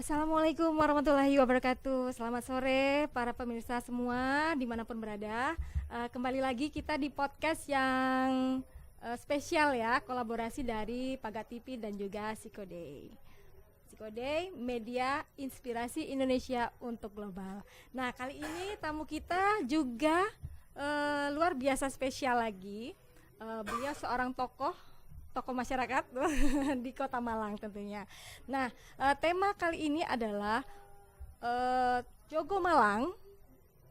Assalamualaikum warahmatullahi wabarakatuh. Selamat sore para pemirsa semua dimanapun berada. Kembali lagi kita di podcast yang spesial ya, kolaborasi dari Paga TV dan juga Psikoday. Psikoday, media inspirasi Indonesia untuk global. Nah, kali ini tamu kita juga luar biasa spesial lagi. Beliau seorang tokoh masyarakat di Kota Malang tentunya. Nah, tema kali ini adalah Jogo Malang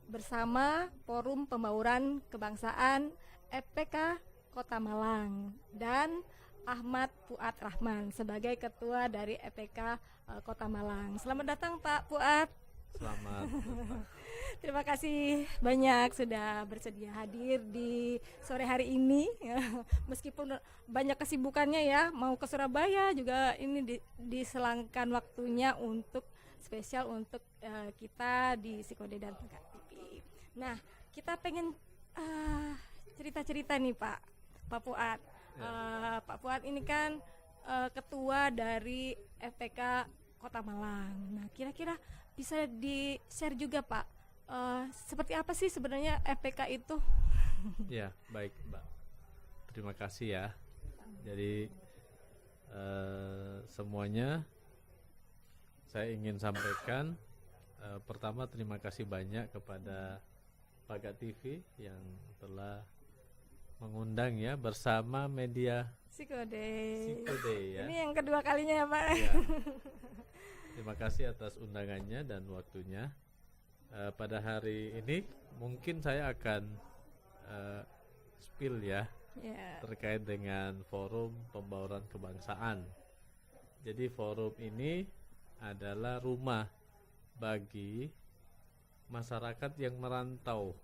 bersama Forum Pembauran Kebangsaan FPK Kota Malang dan Ahmad Fuad Rahman sebagai ketua dari FPK Kota Malang. Selamat datang Pak Fuad. Selamat. Terima kasih banyak sudah bersedia hadir di sore hari ini. Meskipun banyak kesibukannya ya, mau ke Surabaya juga ini diselangkan waktunya untuk spesial untuk kita di Psikoday dan Paga TV. Nah, kita pengen cerita-cerita nih Pak Fuad. Pak Fuad ini kan ketua dari FPK Kota Malang. Nah, kira-kira bisa di-share juga Pak, seperti apa sih sebenarnya FPK itu? Ya, baik Mbak. Terima kasih ya. Jadi semuanya saya ingin sampaikan, pertama terima kasih banyak kepada Paga TV yang telah mengundang ya bersama media Psikoday ya. Ini yang kedua kalinya ya Pak. Ya. Terima kasih atas undangannya dan waktunya. Pada hari ini mungkin saya akan spill ya terkait dengan Forum Pembauran Kebangsaan. Jadi forum ini adalah rumah bagi masyarakat yang merantau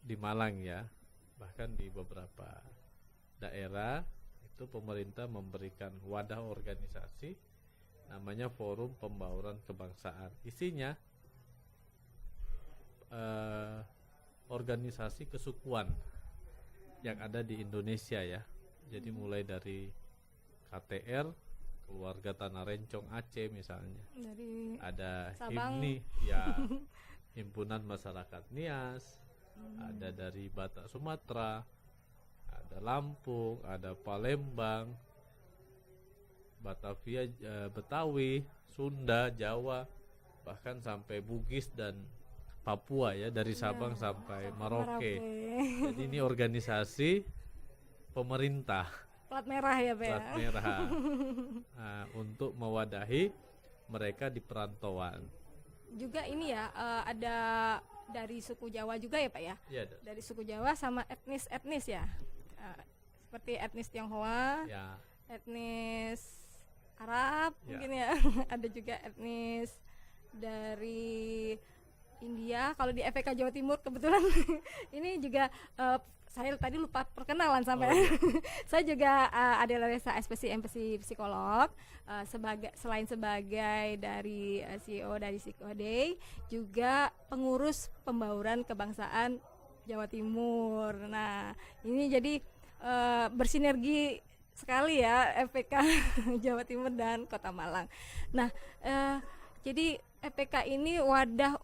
di Malang ya. Bahkan di beberapa daerah itu pemerintah memberikan wadah organisasi namanya Forum Pembauran Kebangsaan. Isinya organisasi kesukuan yang ada di Indonesia ya. Jadi mulai dari KTR, Keluarga Tanah Rencong Aceh misalnya, dari ada Sabang. HIMNI ya, Himpunan Masyarakat Nias, ada dari Batak Sumatera, ada Lampung, ada Palembang, Batavia, Betawi, Sunda, Jawa, bahkan sampai Bugis dan Papua ya, dari Sabang sampai Merauke. Jadi ini organisasi pemerintah. Plat merah ya Pak. Plat merah. Untuk mewadahi mereka di perantauan. Juga ini ya, ada dari suku Jawa juga ya Pak ya? Ya, dari suku Jawa sama etnis ya, seperti etnis Tionghoa, ya. Etnis Arab Ya. mungkin ya. Ada juga etnis dari India. Kalau di FPK Jawa Timur kebetulan ini juga saya tadi lupa perkenalan sampai. Saya juga adalah SPC MPC psikolog, selain sebagai CEO dari Psikoday, juga pengurus pembauran kebangsaan Jawa Timur. Nah, ini jadi bersinergi sekali ya FPK Jawa Timur dan Kota Malang. Nah, jadi FPK ini wadah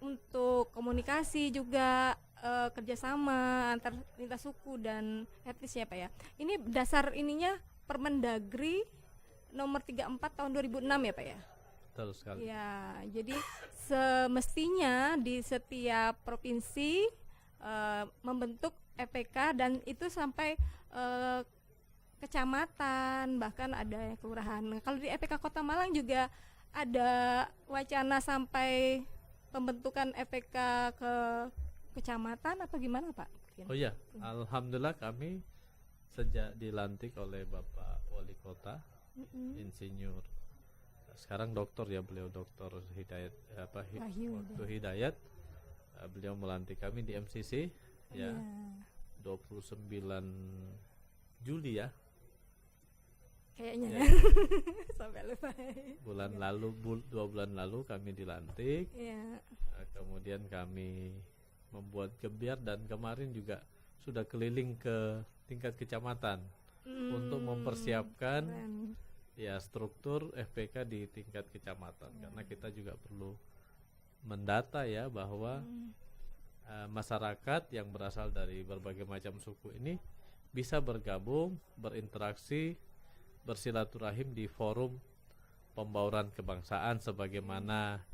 untuk komunikasi juga, kerjasama antar lintas suku dan etnis ya Pak ya. Ini dasar ininya Permendagri nomor 34 tahun 2006 ya Pak ya. Betul sekali. Ya, jadi semestinya di setiap provinsi membentuk FPK dan itu sampai kecamatan, bahkan ada kelurahan. Kalau di FPK Kota Malang juga ada wacana sampai pembentukan FPK ke kecamatan atau gimana Pak? Oh ya, alhamdulillah kami sejak dilantik oleh Bapak Wali Kota, Insinyur, sekarang doktor ya, beliau Doktor Hidayat waktu Hidayat, beliau melantik kami di MCC ya, 29 Juli ya. Kayaknya ya. Sampai lupa. Bulan lalu, 2 bulan lalu kami dilantik. Ya. Kemudian kami membuat gebiar dan kemarin juga sudah keliling ke tingkat kecamatan untuk mempersiapkan ya struktur FPK di tingkat kecamatan, karena kita juga perlu mendata ya bahwa masyarakat yang berasal dari berbagai macam suku ini bisa bergabung, berinteraksi, bersilaturahim di forum pembauran kebangsaan sebagaimana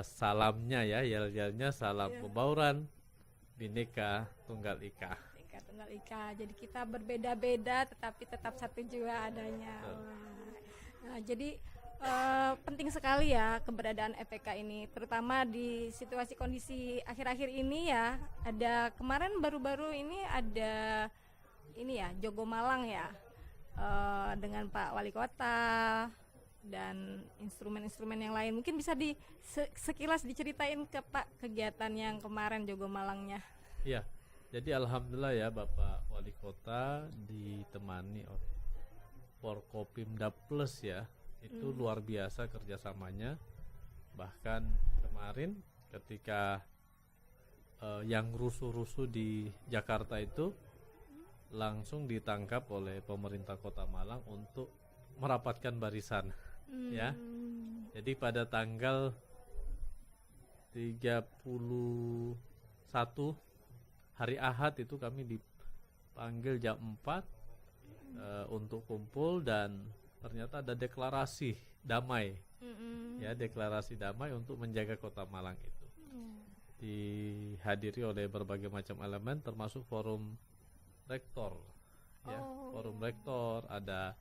salamnya ya, yel-yelnya salam pembauran Bhinneka Tunggal Ika. Bhinneka Tunggal Ika. Jadi kita berbeda-beda tetapi tetap satu jiwa adanya. Nah, jadi penting sekali ya keberadaan FPK ini, terutama di situasi kondisi akhir-akhir ini ya. Ada kemarin baru-baru ini ada ini ya, Jogo Malang ya, dengan Pak Wali Kota dan instrumen-instrumen yang lain. Mungkin bisa sekilas diceritain ke Pak kegiatan yang kemarin Jogo Malangnya. Iya, jadi alhamdulillah ya Bapak Wali Kota ditemani oleh Forkopimda Plus ya. Itu luar biasa kerjasamanya. Bahkan kemarin ketika yang rusuh-rusuh di Jakarta itu langsung ditangkap oleh pemerintah Kota Malang untuk merapatkan barisan ya. Jadi pada tanggal 31 hari Ahad itu kami dipanggil jam 4 untuk kumpul, dan ternyata ada deklarasi damai ya, deklarasi damai untuk menjaga Kota Malang itu. Dihadiri oleh berbagai macam elemen termasuk forum rektor ya. Forum rektor, ada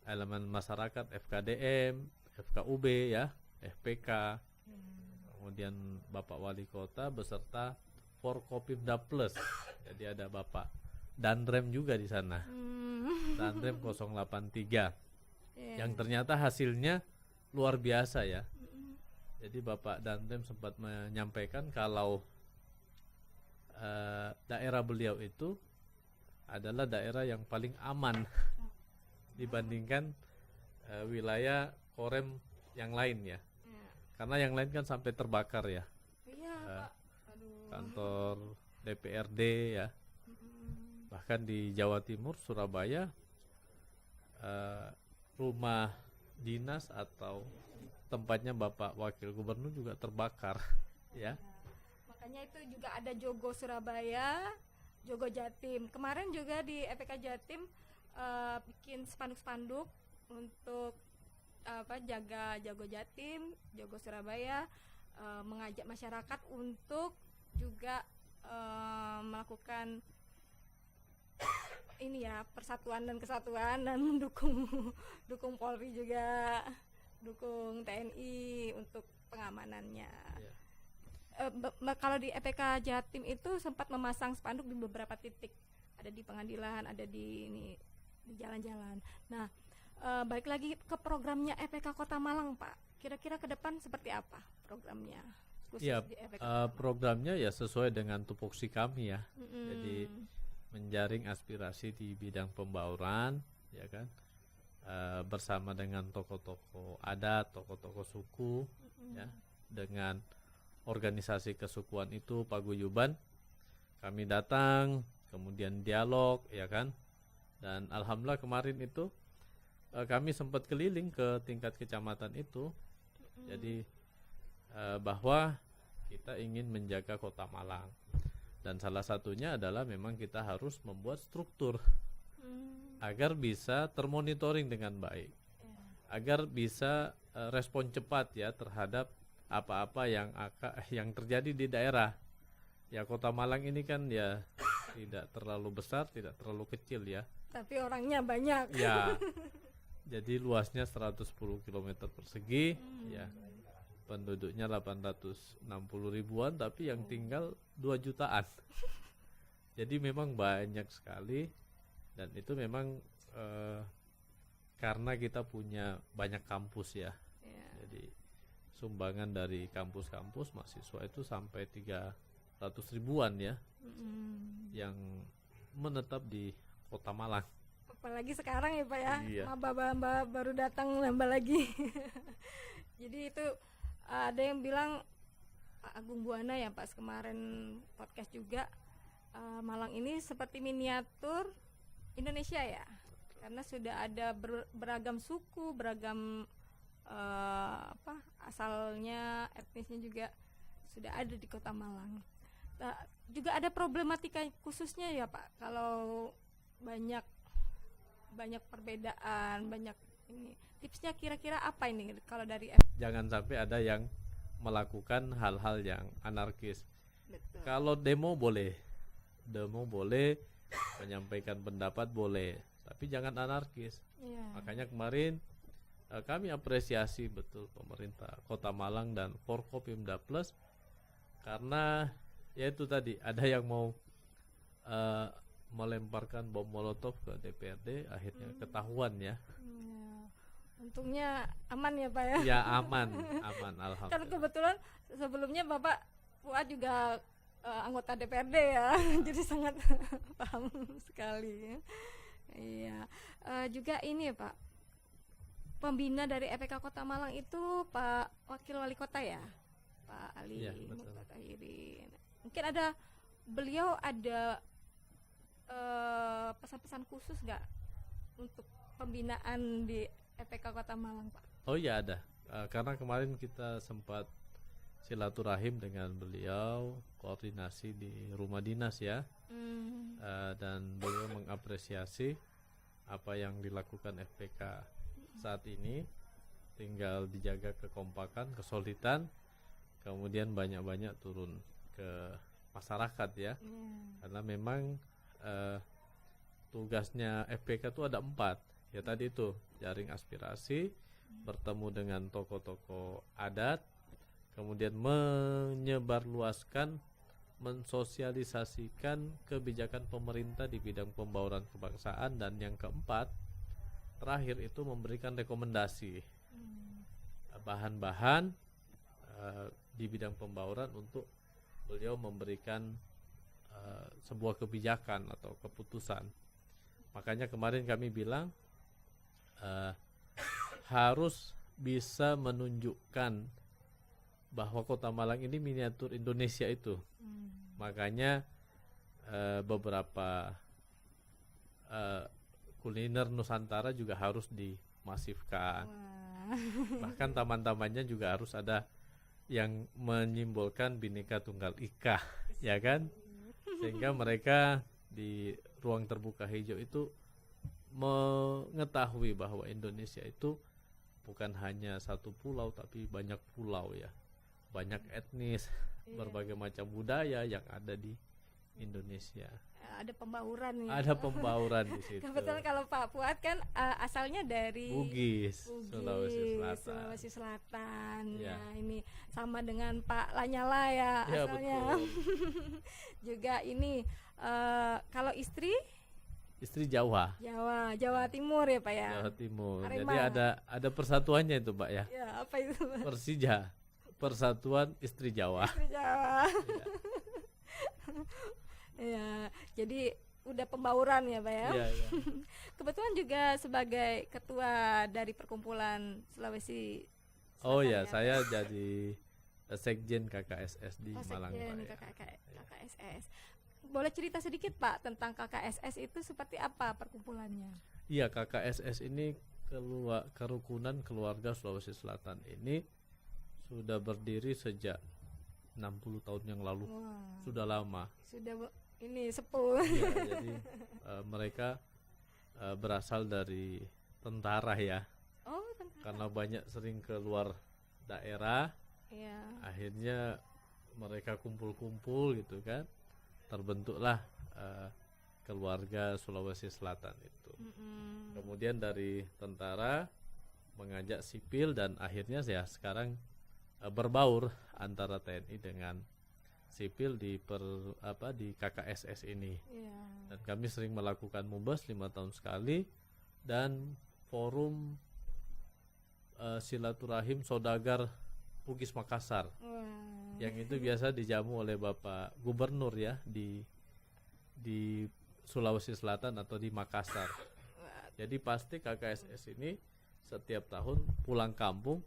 elemen masyarakat, FKDM, FKUB ya, FPK, kemudian Bapak Wali Kota beserta Forkopimda Plus. Jadi ada Bapak Danrem juga di sana. Danrem 083. Yang ternyata hasilnya luar biasa ya. Jadi Bapak Danrem sempat menyampaikan kalau daerah beliau itu adalah daerah yang paling aman dibandingkan wilayah Korem yang lain ya. Karena yang lain kan sampai terbakar ya. Kantor DPRD ya. Bahkan di Jawa Timur, Surabaya, rumah dinas atau tempatnya Bapak Wakil Gubernur juga terbakar ya. Makanya itu juga ada Jogo Surabaya, Jogo Jatim. Kemarin juga di FPK Jatim bikin spanduk-spanduk untuk jaga Jogo Jatim, Jogo Surabaya, mengajak masyarakat untuk juga melakukan ini ya, persatuan dan kesatuan, dan dukung Polri juga, dukung TNI untuk pengamanannya. Kalau di FPK Jatim itu sempat memasang spanduk di beberapa titik, ada di pengadilan, ada di jalan-jalan. Nah, balik lagi ke programnya FPK Kota Malang, Pak. Kira-kira ke depan seperti apa programnya? Ya, programnya ya sesuai dengan tupoksi kami ya. Jadi menjaring aspirasi di bidang pembauran, ya kan, bersama dengan tokoh-tokoh adat, tokoh-tokoh suku, ya, dengan organisasi kesukuan itu paguyuban. Kami datang, kemudian dialog, ya kan, dan alhamdulillah kemarin itu kami sempat keliling ke tingkat kecamatan itu. Jadi bahwa kita ingin menjaga Kota Malang. Dan salah satunya adalah memang kita harus membuat struktur agar bisa termonitoring dengan baik, agar bisa respon cepat ya terhadap apa-apa yang terjadi di daerah. Ya, Kota Malang ini kan ya tidak terlalu besar, tidak terlalu kecil ya. Tapi orangnya banyak. Ya, jadi luasnya 110 km persegi, ya. Penduduknya 860 ribuan, tapi yang tinggal 2 jutaan. Jadi memang banyak sekali, dan itu memang karena kita punya banyak kampus ya. Jadi sumbangan dari kampus-kampus mahasiswa itu sampai 300 ribuan ya, yang menetap di Kota Malang. Apalagi sekarang ya Pak ya, Iya. maba baru datang nambah lagi. Jadi itu ada yang bilang, Pak Agung Buana ya pas kemarin podcast juga, Malang ini seperti miniatur Indonesia ya. karena sudah ada beragam suku, beragam asalnya, etnisnya juga sudah ada di Kota Malang. Juga ada problematika khususnya ya Pak, kalau banyak perbedaan, banyak ini. Tipsnya kira-kira apa ini kalau dari Jangan sampai ada yang melakukan hal-hal yang anarkis. Betul. Kalau demo boleh, menyampaikan pendapat boleh, tapi jangan anarkis. Makanya kemarin kami apresiasi betul pemerintah Kota Malang dan Forkopimda Plus, karena yaitu tadi ada yang mau melemparkan bom molotov ke DPRD, akhirnya ketahuan ya. Untungnya aman ya Pak ya. Ya aman alhamdulillah. Kan kebetulan sebelumnya Bapak Fuad juga anggota DPRD ya, jadi sangat paham sekali. Iya, juga ini ya Pak, pembina dari EPK Kota Malang itu Pak Wakil Wali Kota ya, Pak Ali Muhtahiri. Mungkin beliau ada pesan-pesan khusus nggak untuk pembinaan di EPK Kota Malang Pak? Oh iya ada, karena kemarin kita sempat silaturahim dengan beliau, koordinasi di rumah dinas ya, dan beliau mengapresiasi apa yang dilakukan FPK saat ini. Tinggal dijaga kekompakan, kesolidan, kemudian banyak-banyak turun ke masyarakat ya, karena memang tugasnya FPK itu ada 4 ya, tadi itu jaring aspirasi, bertemu dengan tokoh-tokoh adat, kemudian menyebarluaskan, mensosialisasikan kebijakan pemerintah di bidang pembauran kebangsaan, dan yang keempat terakhir itu memberikan rekomendasi bahan-bahan di bidang pembauran untuk beliau memberikan sebuah kebijakan atau keputusan. Makanya kemarin kami bilang harus bisa menunjukkan bahwa Kota Malang ini miniatur Indonesia itu. Makanya beberapa kuliner Nusantara juga harus dimasifkan. Bahkan taman-tamannya juga harus ada yang menyimbolkan Bhinneka Tunggal Ika, ya kan? Sehingga mereka di ruang terbuka hijau itu mengetahui bahwa Indonesia itu bukan hanya satu pulau, tapi banyak pulau ya, banyak etnis, berbagai macam budaya yang ada di Indonesia. Ada pembauran ya. Ada pembauran di situ. Kebetulan kalau Pak Fuad kan asalnya dari Bugis, Sulawesi Selatan. Ya. Nah, ini sama dengan Pak Lanyala ya asalnya. Betul. Juga ini kalau istri Jawa Timur ya Pak ya. Jawa Timur. Arema. Jadi ada persatuannya itu Pak ya. Ya, apa itu Pak? Persija, Persatuan Istri Jawa. Istri Jawa. Ya, jadi udah pembauran ya Pak ya. Ya. Kebetulan juga sebagai ketua dari perkumpulan Sulawesi Selatan. Oh ya, saya jadi sekjen KKSS di Malang Pak. KKSS. Boleh cerita sedikit Pak tentang KKSS itu seperti apa perkumpulannya? Iya, KKSS ini kerukunan keluarga Sulawesi Selatan ini sudah berdiri sejak 60 tahun yang lalu. Wow. Sudah lama. Sudah ini sepuh. Ya, jadi mereka berasal dari tentara ya. Oh, tentara. Karena banyak sering keluar daerah. Ya. Akhirnya mereka kumpul-kumpul gitu kan. Terbentuklah keluarga Sulawesi Selatan itu. Kemudian dari tentara mengajak sipil, dan akhirnya ya sekarang berbaur antara TNI dengan sipil di KKSS ini. Dan kami sering melakukan mubas 5 tahun sekali, dan forum silaturahim saudagar Bugis Makassar. Yang itu biasa dijamu oleh Bapak Gubernur ya di Sulawesi Selatan atau di Makassar. Jadi pasti KKSS ini setiap tahun pulang kampung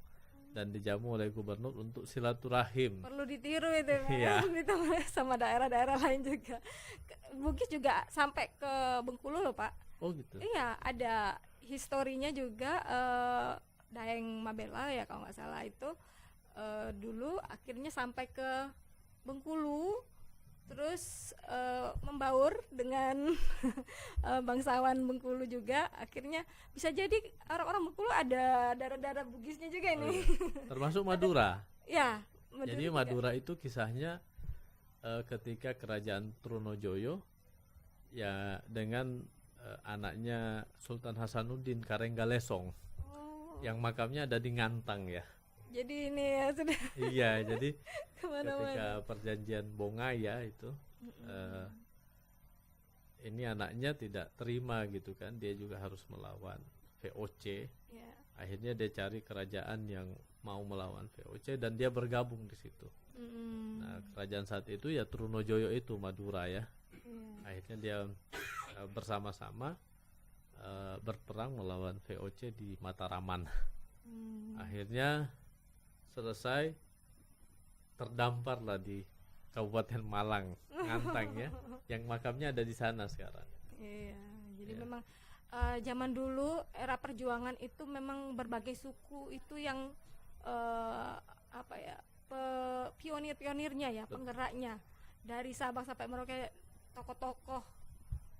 dan dijamu oleh gubernur untuk silaturahim. Perlu ditiru itu ya. Sama daerah-daerah lain juga. Bugis juga sampai ke Bengkulu loh Pak. Oh gitu. Iya, ada historinya juga. Daeng Mabela ya kalau nggak salah itu dulu akhirnya sampai ke Bengkulu, terus membaur dengan bangsawan Bengkulu juga. Akhirnya bisa jadi orang-orang Bengkulu ada darah-darah Bugisnya juga Oh, ini. iya. Termasuk Madura. Ya, Jadi juga. Madura itu kisahnya ketika kerajaan Trunojoyo ya dengan anaknya Sultan Hasanuddin Karenggalesong Oh, yang makamnya ada di Ngantang ya. jadi ini ya sudah Iya, jadi ketika kemana-mana. perjanjian Bongaya itu ini anaknya tidak terima gitu kan, dia juga harus melawan VOC. Ya. Akhirnya dia cari kerajaan yang mau melawan VOC dan dia bergabung di situ. Nah, kerajaan saat itu ya Trunojoyo itu Madura ya. Akhirnya dia bersama-sama berperang melawan VOC di Mataraman. Akhirnya selesai, terdamparlah di Kabupaten Malang, Ngantang ya, yang makamnya ada di sana sekarang. Iya, jadi Ya. memang zaman dulu era perjuangan itu memang berbagai suku itu yang apa ya, pionir-pionirnya ya, Betul. penggeraknya dari Sabang sampai Merauke,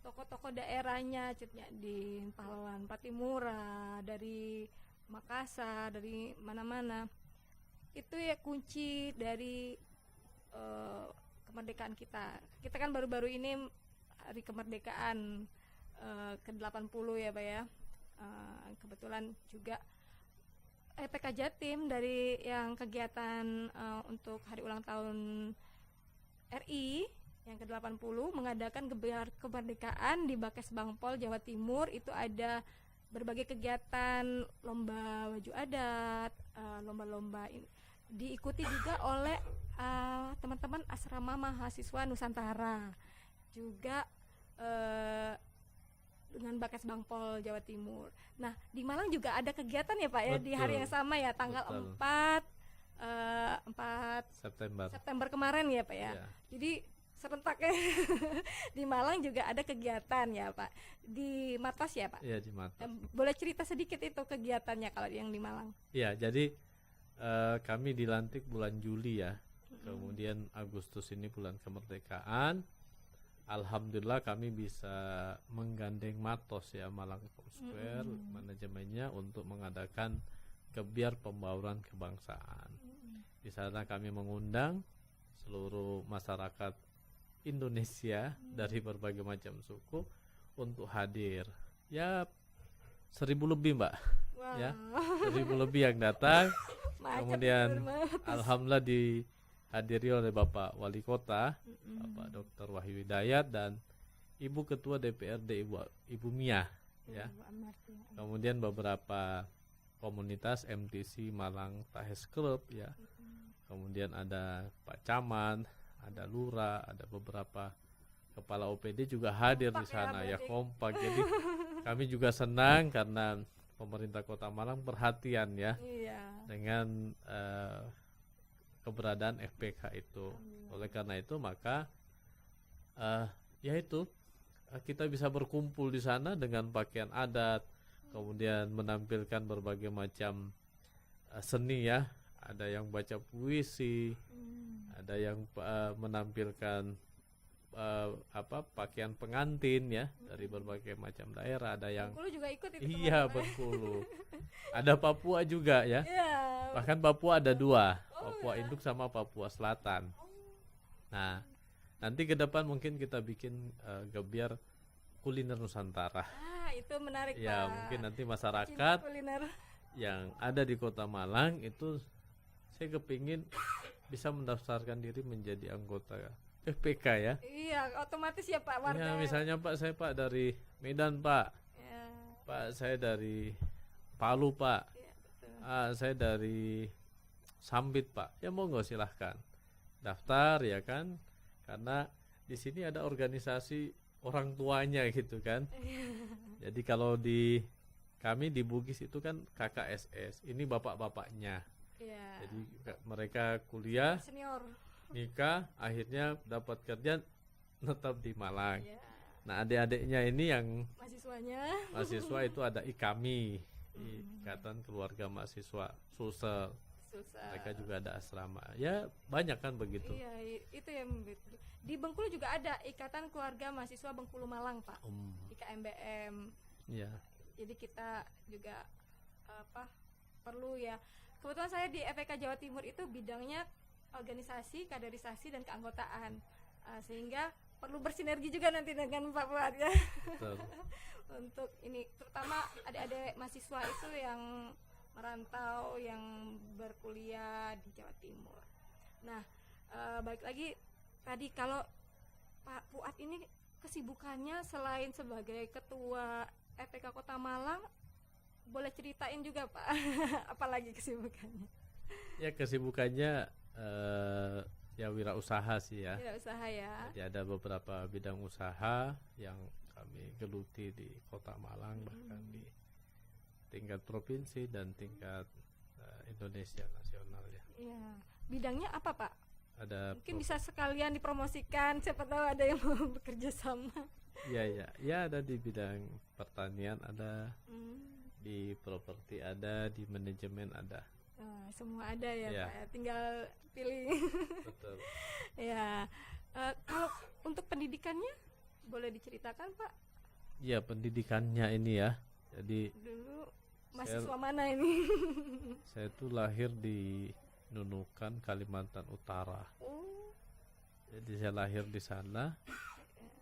tokoh-tokoh daerahnya, Cut Nyadin, pahlawan Patimura, dari Makassar, dari mana-mana. Itu ya kunci dari kemerdekaan kita. Kita kan baru-baru ini hari kemerdekaan ke-80 ya Pak ya. Kebetulan juga PK Jatim dari yang kegiatan untuk hari ulang tahun RI yang ke-80 mengadakan gelar kemerdekaan di Bakes Bangpol Jawa Timur. Itu ada berbagai kegiatan, lomba baju adat, lomba-lomba diikuti juga oleh teman-teman asrama mahasiswa Nusantara, juga dengan Bakes Bangpol Jawa Timur. Nah, di Malang juga ada kegiatan ya Pak ya, di hari yang sama ya, tanggal Betul. 4 September. September kemarin ya Pak ya. Ya. Jadi serentaknya di Malang juga ada kegiatan ya Pak, di Matas ya Pak. Iya, di Matas. Boleh cerita sedikit itu kegiatannya kalau yang di Malang? Iya, jadi kami dilantik bulan Juli ya. Kemudian Agustus ini bulan kemerdekaan. Alhamdulillah kami bisa menggandeng Matos ya, Malang Town Square manajemennya untuk mengadakan gebiar pembauran kebangsaan. Di sana kami mengundang seluruh masyarakat Indonesia dari berbagai macam suku untuk hadir. Ya 1.000 lebih Mbak. Wow. Ya, 1.000 lebih yang datang. Macet Kemudian banget. alhamdulillah dihadiri oleh Bapak Wali Kota, Bapak Dr. Wahyu Hidayat, dan Ibu Ketua DPRD Ibu Mia ya. Kemudian beberapa komunitas MTC Malang Tahes Club ya. Kemudian ada Pak Camat, ada Lurah, ada beberapa kepala OPD juga hadir di sana ya, kompak. Jadi kami juga senang karena pemerintah Kota Malang perhatian ya dengan keberadaan FPK itu. Oleh karena itu maka ya itu kita bisa berkumpul di sana dengan pakaian adat, kemudian menampilkan berbagai macam seni ya. Ada yang baca puisi, ada yang menampilkan pakaian pengantin ya dari berbagai macam daerah. Ada yang Bengkulu juga ikut itu. iya, Bengkulu. Ada Papua juga ya. Iya. Bahkan Papua ada 2, Papua Induk sama Papua Selatan. Nah, nanti ke depan mungkin kita bikin gebiar kuliner Nusantara. Itu menarik Ya, Pak. mungkin nanti Cinta masyarakat kuliner. yang ada di Kota Malang itu saya kepingin bisa mendaftarkan diri menjadi anggota FPK ya. Iya, otomatis ya Pak warga. Ya, misalnya Pak, saya Pak dari Medan Pak. Ya, Pak, saya dari Palu Pak. ya, betul. Saya dari Sambit Pak. Ya monggo silahkan daftar ya kan. Karena di sini ada organisasi orang tuanya gitu kan. Jadi kalau di kami di Bugis itu kan KKSS. Ini bapak-bapaknya. Iya. Jadi mereka kuliah, Senior. nikah, akhirnya dapat kerja, tetap di Malang. Iya. Nah, adik-adiknya ini yang mahasiswa itu ada IKAMI, Ikatan Keluarga Mahasiswa Sulsel. Mereka juga ada asrama. Ya banyak kan begitu. Iya, itu yang di Bengkulu juga ada Ikatan Keluarga Mahasiswa Bengkulu Malang, Pak. IKMBM. Iya. Jadi kita juga perlu ya. Kebetulan saya di FPK Jawa Timur itu bidangnya organisasi, kaderisasi dan keanggotaan. Sehingga perlu bersinergi juga nanti dengan Pak Fuad ya. Untuk ini terutama adik-adik mahasiswa itu yang merantau, yang berkuliah di Jawa Timur. Nah, balik lagi tadi, kalau Pak Fuad ini kesibukannya selain sebagai ketua FPK Kota Malang, boleh ceritain juga Pak, apalagi kesibukannya? Ya kesibukannya ya wirausaha sih ya. Wirausaha ya. Jadi ada beberapa bidang usaha yang kami geluti di Kota Malang, bahkan di tingkat provinsi dan tingkat Indonesia nasional ya. Iya. Bidangnya apa Pak? Ada mungkin bisa sekalian dipromosikan, siapa tahu ada yang mau bekerja sama. Iya. Ya ada di bidang pertanian ada, di properti ada, di manajemen ada. Semua ada ya Pak, tinggal pilih. Betul. Ya. Kalau untuk pendidikannya boleh diceritakan Pak? Iya, pendidikannya ini ya. Jadi dulu mahasiswa mana ini? Saya tuh lahir di Nunukan, Kalimantan Utara. Jadi saya lahir di sana,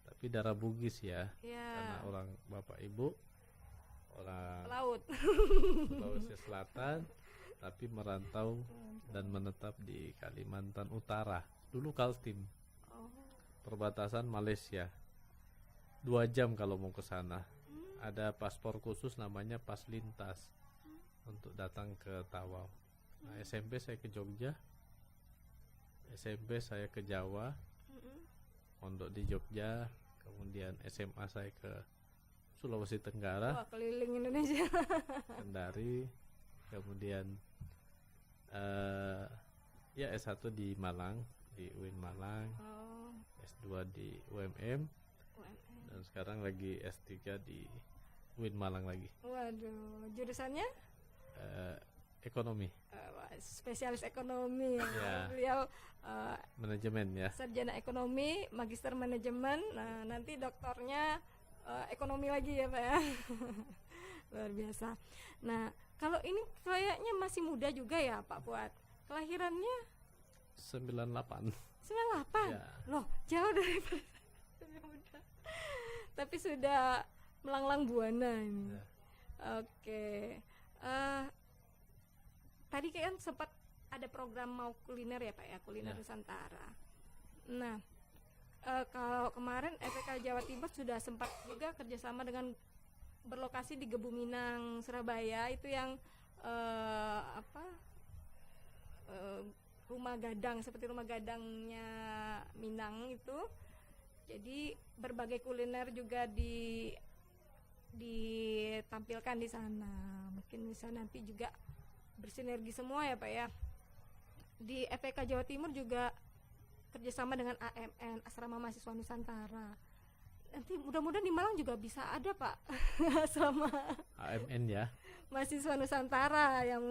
tapi darah Bugis ya. Karena orang bapak ibu orang laut, Sulawesi Selatan, tapi merantau dan menetap di Kalimantan Utara. Dulu Kaltim, perbatasan Malaysia. 2 jam kalau mau ke sana. Ada paspor khusus namanya pas lintas untuk datang ke Tawau. Nah, SMP saya ke Jogja, SMP saya ke Jawa, pondok di Jogja, kemudian SMA saya ke Sulawesi Tenggara. Wah, keliling Indonesia. Kendari, kemudian ya S1 di Malang, di UIN Malang, S2 di UMM, dan sekarang lagi S3 di UIN Malang lagi. Waduh, jurusannya? Ekonomi. Spesialis ekonomi ya. Beliau manajemen ya. Sarjana ekonomi, magister manajemen. Nah, nanti doktornya ekonomi lagi ya Pak ya. Luar biasa. Nah, kalau ini kayaknya masih muda juga ya Pak Fuad. Kelahirannya 98. 98? Ya. Loh, jauh dari muda. Tapi sudah melanglang buana ini. Ya. Oke. Tadi kan sempat ada program mau kuliner ya Pak ya, kuliner Nusantara. Nah, kalau kemarin FPK Jawa Timur sudah sempat juga kerjasama dengan berlokasi di Gebu Minang, Surabaya, itu yang rumah gadang, seperti rumah gadangnya Minang itu. Jadi berbagai kuliner juga ditampilkan di sana. Mungkin bisa nanti juga bersinergi semua ya Pak ya. Di FPK Jawa Timur juga kerjasama dengan AMN, Asrama Mahasiswa Nusantara. Nanti mudah-mudahan di Malang juga bisa ada Pak asrama AMN ya, Mahasiswa Nusantara yang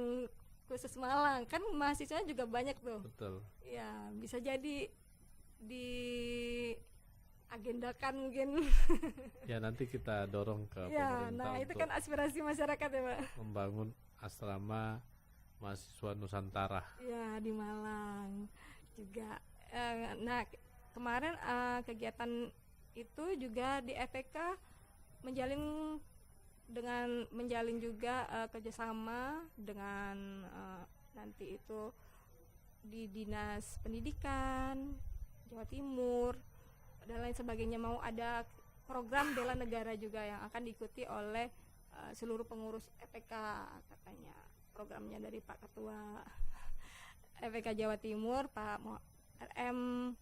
khusus Malang. Kan mahasiswanya juga banyak tuh. Betul. Ya, bisa jadi diagendakan mungkin. Ya, nanti kita dorong ke pemerintah. Nah itu kan aspirasi masyarakat ya Pak. Membangun asrama mahasiswa Nusantara. Ya, di Malang juga. Nah, kemarin kegiatan itu juga di FPK menjalin juga kerjasama dengan nanti itu di Dinas Pendidikan Jawa Timur dan lain sebagainya. Mau ada program bela negara juga yang akan diikuti oleh seluruh pengurus FPK katanya. Programnya dari Pak Ketua FPK Jawa Timur, Pak RM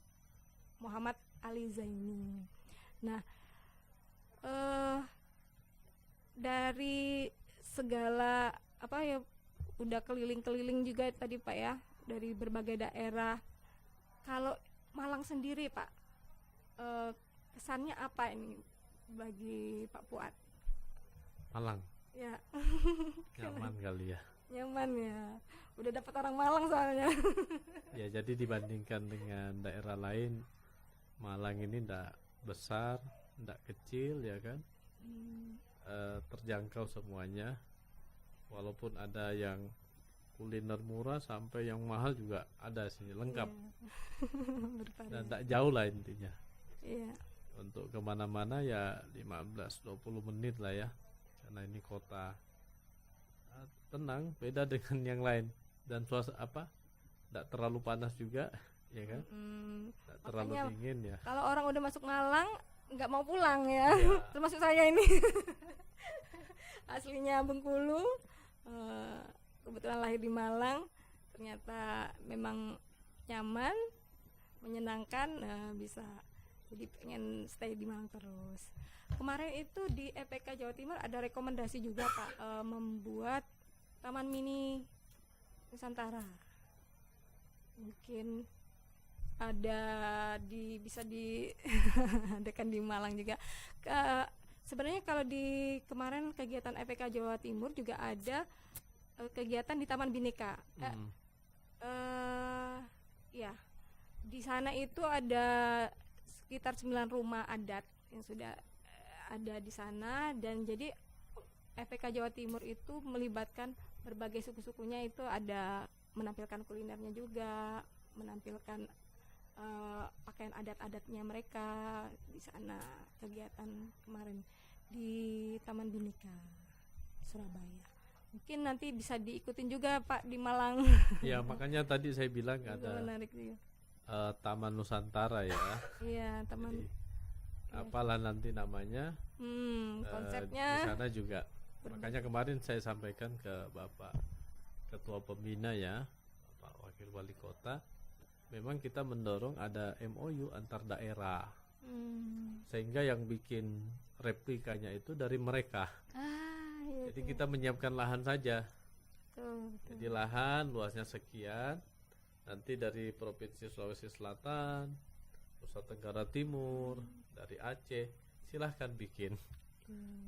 Muhammad Ali Zaini. Nah, dari segala udah keliling-keliling juga tadi Pak ya, dari berbagai daerah. Kalau Malang sendiri Pak, kesannya apa ini bagi Pak Fuad? Malang. Ya. Nyaman kali ya. Nyaman ya. Udah dapat orang Malang soalnya. Ya, jadi dibandingkan dengan daerah lain, Malang ini ndak besar, ndak kecil ya kan. Terjangkau semuanya. Walaupun ada yang kuliner murah sampai yang mahal juga ada sih, lengkap. Dan ndak jauh lah intinya. Iya. Untuk kemana-mana ya 15-20 menit lah ya, karena ini kota tenang, beda dengan yang lain. Dan suasana tidak terlalu panas juga ya kan, tidak terlalu dingin ya. Kalau orang udah masuk Malang nggak mau pulang ya, termasuk saya ini. Aslinya Bengkulu, kebetulan lahir di Malang, ternyata memang nyaman, menyenangkan, bisa jadi pengen stay di Malang terus. Kemarin itu di EPK Jawa Timur ada rekomendasi juga Pak, membuat Taman Mini Nusantara. Mungkin ada bisa adakan di Malang juga. Sebenarnya kalau di kemarin kegiatan EPK Jawa Timur juga ada kegiatan di Taman Bineka. Ya, di sana itu ada sekitar 9 rumah adat yang sudah ada di sana, dan jadi EPK Jawa Timur itu melibatkan berbagai suku-sukunya, itu ada menampilkan kulinernya juga, menampilkan pakaian adat-adatnya mereka di sana. Kegiatan kemarin di Taman Bineka Surabaya. Mungkin nanti bisa diikutin juga Pak di Malang. Ya, makanya tadi saya bilang ada menarik juga. Taman Nusantara ya. Iya, taman. Jadi, apalah nanti namanya. Konsepnya di sana juga. Makanya kemarin saya sampaikan ke Bapak Ketua Pembina ya, Pak Wakil Wali Kota, memang kita mendorong ada MOU antar daerah, sehingga yang bikin replikanya itu dari mereka. Iya, jadi kita menyiapkan lahan saja. betul. Jadi lahan luasnya sekian, nanti dari Provinsi Sulawesi Selatan, Nusa Tenggara Timur, dari Aceh, silahkan bikin,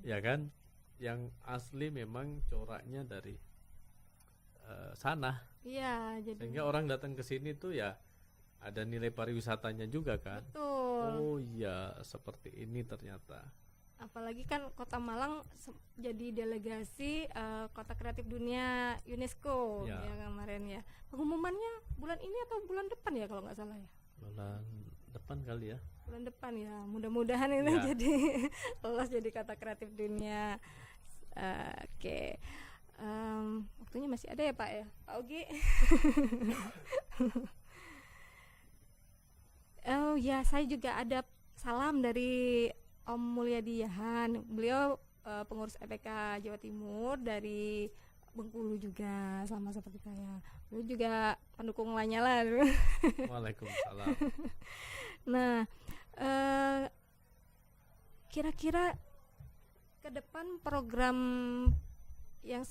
ya kan? Yang asli memang coraknya dari sana. Iya, jadi Sehingga orang datang ke sini tuh ya ada nilai pariwisatanya juga kan. betul. Oh iya, seperti ini ternyata. Apalagi kan Kota Malang jadi delegasi Kota Kreatif Dunia UNESCO Ya. ya kemarin ya. Pengumumannya bulan ini atau bulan depan ya kalau nggak salah ya? Bulan depan kali ya. Bulan depan ya. Mudah-mudahan ini Ya. jadi lolos jadi Kota Kreatif Dunia. Oke. Waktunya masih ada ya Pak ya, Pak Ogi. Oh ya, saya juga ada salam dari Om Mulyadi Yahan. Beliau pengurus EPK Jawa Timur dari Bengkulu juga, sama seperti saya. Beliau juga pendukung Lanyala. Waalaikumsalam. Nah, kira-kira ke depan program yang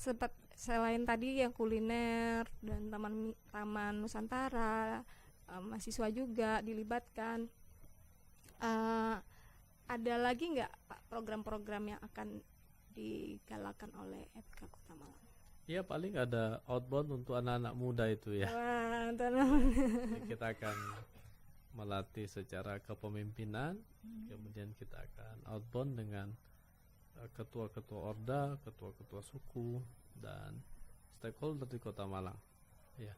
selain tadi yang kuliner dan taman Nusantara, mahasiswa juga dilibatkan, ada lagi nggak Pak program-program yang akan digalakan oleh EPK Kota Malang? Ya paling ada outbound untuk anak-anak muda itu ya. Wah, Jadi kita akan melatih secara kepemimpinan, kemudian kita akan outbound dengan ketua-ketua orda, ketua-ketua suku, dan stakeholder di Kota Malang. Ya,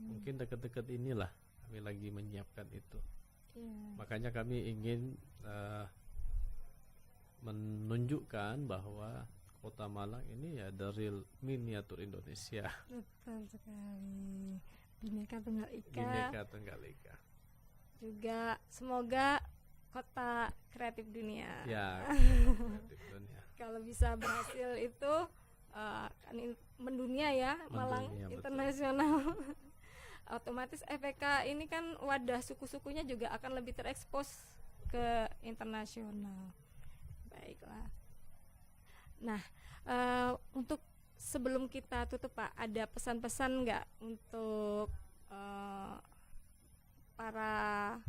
mungkin dekat-dekat inilah kami lagi menyiapkan itu. Makanya kami ingin menunjukkan bahwa Kota Malang ini ya the real miniatur Indonesia. Betul sekali. Bhinneka Tunggal Ika. Bhinneka Tunggal Ika. Juga semoga Kota Kreatif Dunia. Ya, kreatif dunia. Kalau bisa berhasil itu kan mendunia ya, Malang Mendunia, internasional. Otomatis EPK ini kan wadah suku-sukunya juga akan lebih terekspos ke internasional. Baiklah. Nah, untuk sebelum kita tutup Pak, ada pesan-pesan nggak untuk para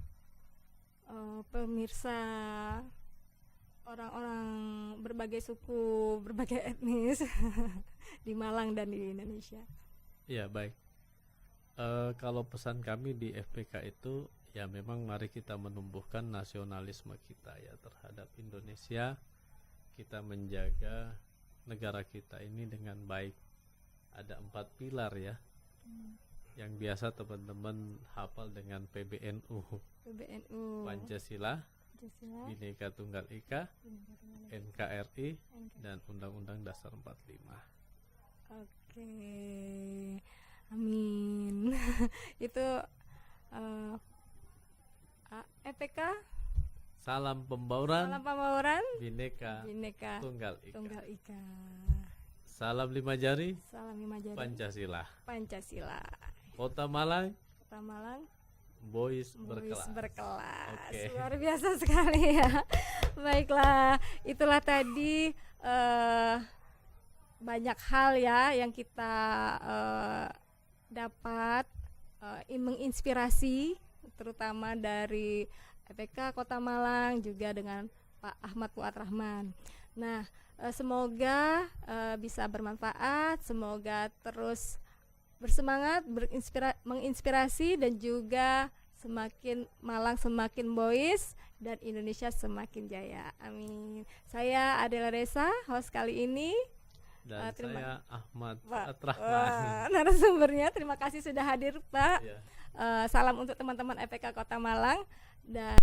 pemirsa orang-orang berbagai suku, berbagai etnis di Malang dan di Indonesia. Iya, baik. Kalau pesan kami di FPK itu ya memang mari kita menumbuhkan nasionalisme kita ya terhadap Indonesia. Kita menjaga negara kita ini dengan baik. Ada 4 pilar ya. Yang biasa teman-teman hafal dengan PBNU. Pancasila, Bhinneka Tunggal Ika, NKRI, dan Undang-Undang Dasar 45. Oke, amin. Itu FPK. Salam pembauran, Bhinneka Tunggal Ika. Salam 5 jari, Pancasila. Kota Malang, Boys berkelas. Okay. Luar biasa sekali ya. Baiklah, itulah tadi banyak hal ya yang kita dapat menginspirasi, terutama dari FPK Kota Malang juga dengan Pak Ahmad Fuad Rahman. Nah, semoga bisa bermanfaat, semoga terus bersemangat, menginspirasi, dan juga semakin Malang semakin boys dan Indonesia semakin jaya. Amin. Saya Adela Reza, host kali ini. Dan saya Ahmad Fuad Rahman, narasumbernya. Terima kasih sudah hadir, Pak. Ya. Salam untuk teman-teman FPK Kota Malang dan